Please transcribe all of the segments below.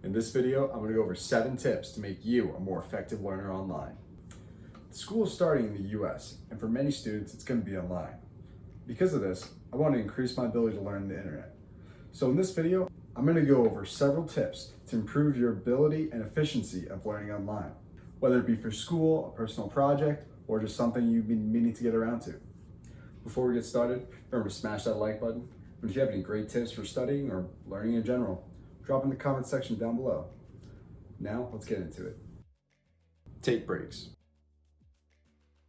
In this video, I'm going to go over 7 tips to make you a more effective learner online. School is starting in the US, and for many students, it's going to be online. Because of this, I want to increase my ability to learn the internet. So in this video, I'm going to go over several tips to improve your ability and efficiency of learning online, whether it be for school, a personal project, or just something you've been meaning to get around to. Before we get started, remember to smash that like button. And if you have any great tips for studying or learning in general, drop in the comment section down below. Now, let's get into it. Take breaks.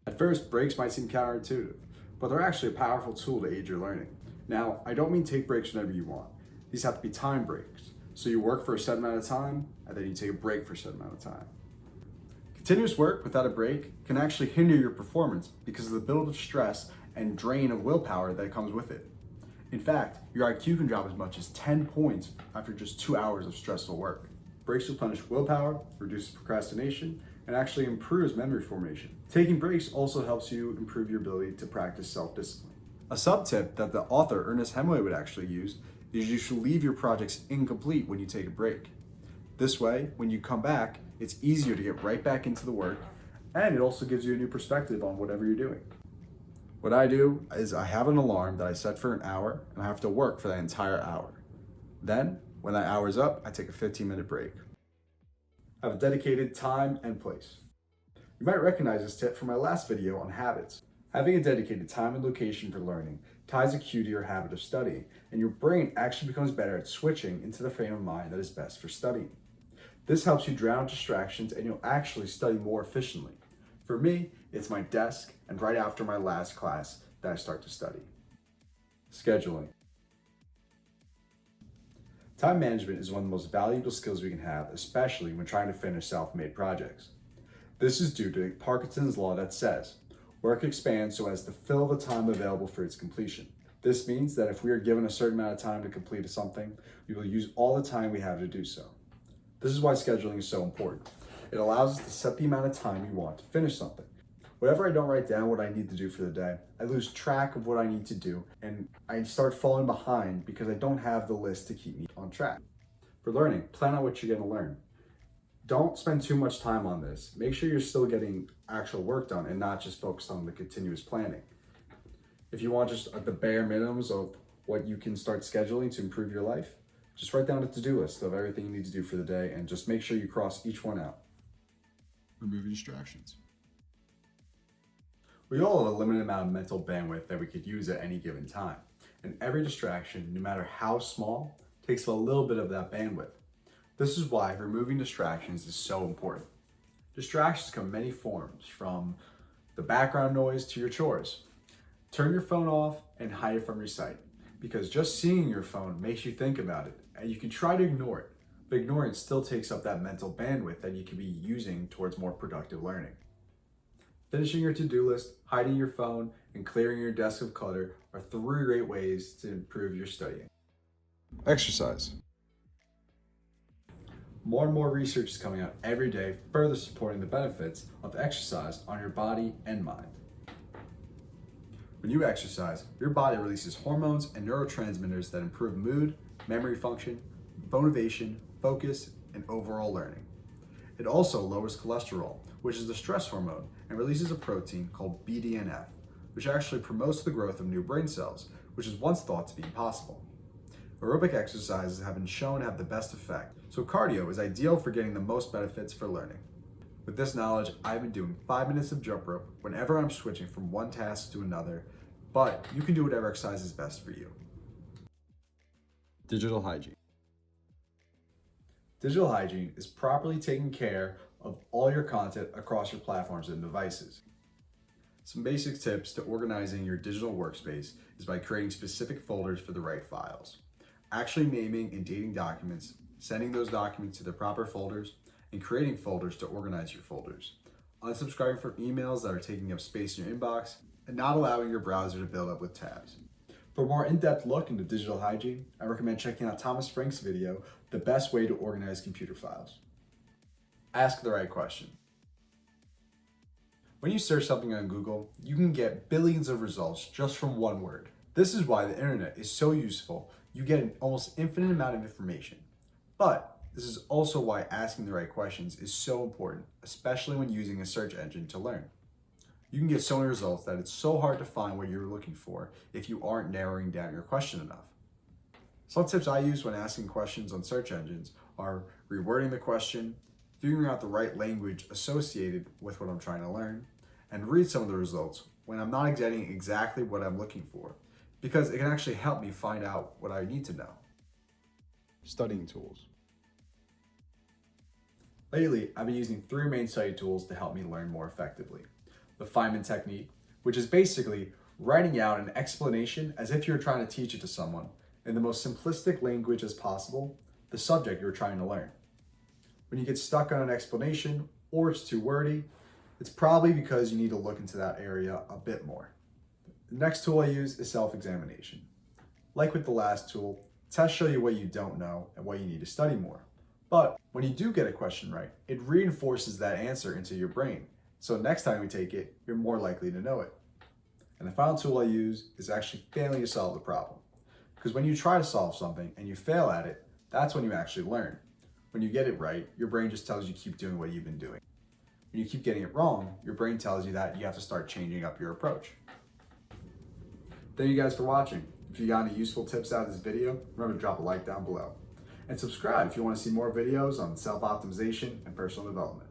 At first, breaks might seem counterintuitive, but they're actually a powerful tool to aid your learning. Now, I don't mean take breaks whenever you want. These have to be time breaks. So you work for a set amount of time, and then you take a break for a set amount of time. Continuous work without a break can actually hinder your performance because of the build of stress and drain of willpower that comes with it. In fact, your IQ can drop as much as 10 points after just 2 hours of stressful work. Breaks replenish willpower, reduces procrastination, and actually improves memory formation. Taking breaks also helps you improve your ability to practice self-discipline. A sub-tip that the author Ernest Hemingway would actually use is you should leave your projects incomplete when you take a break. This way, when you come back, it's easier to get right back into the work, and it also gives you a new perspective on whatever you're doing. What I do is I have an alarm that I set for an hour, and I have to work for that entire hour. Then, when that hour's up, I take a 15-minute break. I have a dedicated time and place. You might recognize this tip from my last video on habits. Having a dedicated time and location for learning ties a cue to your habit of studying, and your brain actually becomes better at switching into the frame of mind that is best for studying. This helps you drown distractions, and you'll actually study more efficiently. For me, it's my desk and right after my last class that I start to study. Scheduling. Time management is one of the most valuable skills we can have, especially when trying to finish self-made projects. This is due to Parkinson's law that says, work expands so as to fill the time available for its completion. This means that if we are given a certain amount of time to complete something, we will use all the time we have to do so. This is why scheduling is so important. It allows us to set the amount of time we want to finish something. Whenever I don't write down what I need to do for the day, I lose track of what I need to do, and I start falling behind because I don't have the list to keep me on track. For learning, plan out what you're going to learn. Don't spend too much time on this. Make sure you're still getting actual work done and not just focused on the continuous planning. If you want just the bare minimums of what you can start scheduling to improve your life, just write down a to-do list of everything you need to do for the day and just make sure you cross each one out. Remove distractions. We all have a limited amount of mental bandwidth that we could use at any given time. And every distraction, no matter how small, takes a little bit of that bandwidth. This is why removing distractions is so important. Distractions come in many forms, from the background noise to your chores. Turn your phone off and hide it from your sight, because just seeing your phone makes you think about it, and you can try to ignore it, but ignoring it still takes up that mental bandwidth that you can be using towards more productive learning. Finishing your to-do list, hiding your phone, and clearing your desk of clutter are 3 great ways to improve your studying. Exercise. More and more research is coming out every day, further supporting the benefits of exercise on your body and mind. When you exercise, your body releases hormones and neurotransmitters that improve mood, memory function, motivation, focus, and overall learning. It also lowers cholesterol, which is the stress hormone, and releases a protein called BDNF, which actually promotes the growth of new brain cells, which is once thought to be impossible. Aerobic exercises have been shown to have the best effect, so cardio is ideal for getting the most benefits for learning. With this knowledge, I've been doing 5 minutes of jump rope whenever I'm switching from one task to another, but you can do whatever exercise is best for you. Digital hygiene. Digital hygiene is properly taking care of all your content across your platforms and devices. Some basic tips to organizing your digital workspace is by creating specific folders for the right files, actually naming and dating documents, sending those documents to the proper folders, and creating folders to organize your folders, unsubscribing from emails that are taking up space in your inbox, and not allowing your browser to build up with tabs. For a more in-depth look into digital hygiene, I recommend checking out Thomas Frank's video, The Best Way to Organize Computer Files. Ask the right question. When you search something on Google, you can get billions of results just from one word. This is why the internet is so useful. You get an almost infinite amount of information. But This is also why asking the right questions is so important, especially when using a search engine to learn. You can get so many results that it's so hard to find what you're looking for if you aren't narrowing down your question enough. Some tips I use when asking questions on search engines are rewording the question, figuring out the right language associated with what I'm trying to learn, and read some of the results when I'm not getting exactly what I'm looking for, because it can actually help me find out what I need to know. Studying tools. Lately, I've been using 3 main study tools to help me learn more effectively. The Feynman technique, which is basically writing out an explanation as if you're trying to teach it to someone in the most simplistic language as possible, the subject you're trying to learn. When you get stuck on an explanation or it's too wordy, it's probably because you need to look into that area a bit more. The next tool I use is self-examination. Like with the last tool, tests show you what you don't know and what you need to study more. But when you do get a question right, it reinforces that answer into your brain. So next time you take it, you're more likely to know it. And the final tool I use is actually failing to solve the problem. Because when you try to solve something and you fail at it, that's when you actually learn. When you get it right, your brain just tells you to keep doing what you've been doing. When you keep getting it wrong, your brain tells you that you have to start changing up your approach. Thank you guys for watching. If you got any useful tips out of this video, remember to drop a like down below. And subscribe if you want to see more videos on self-optimization and personal development.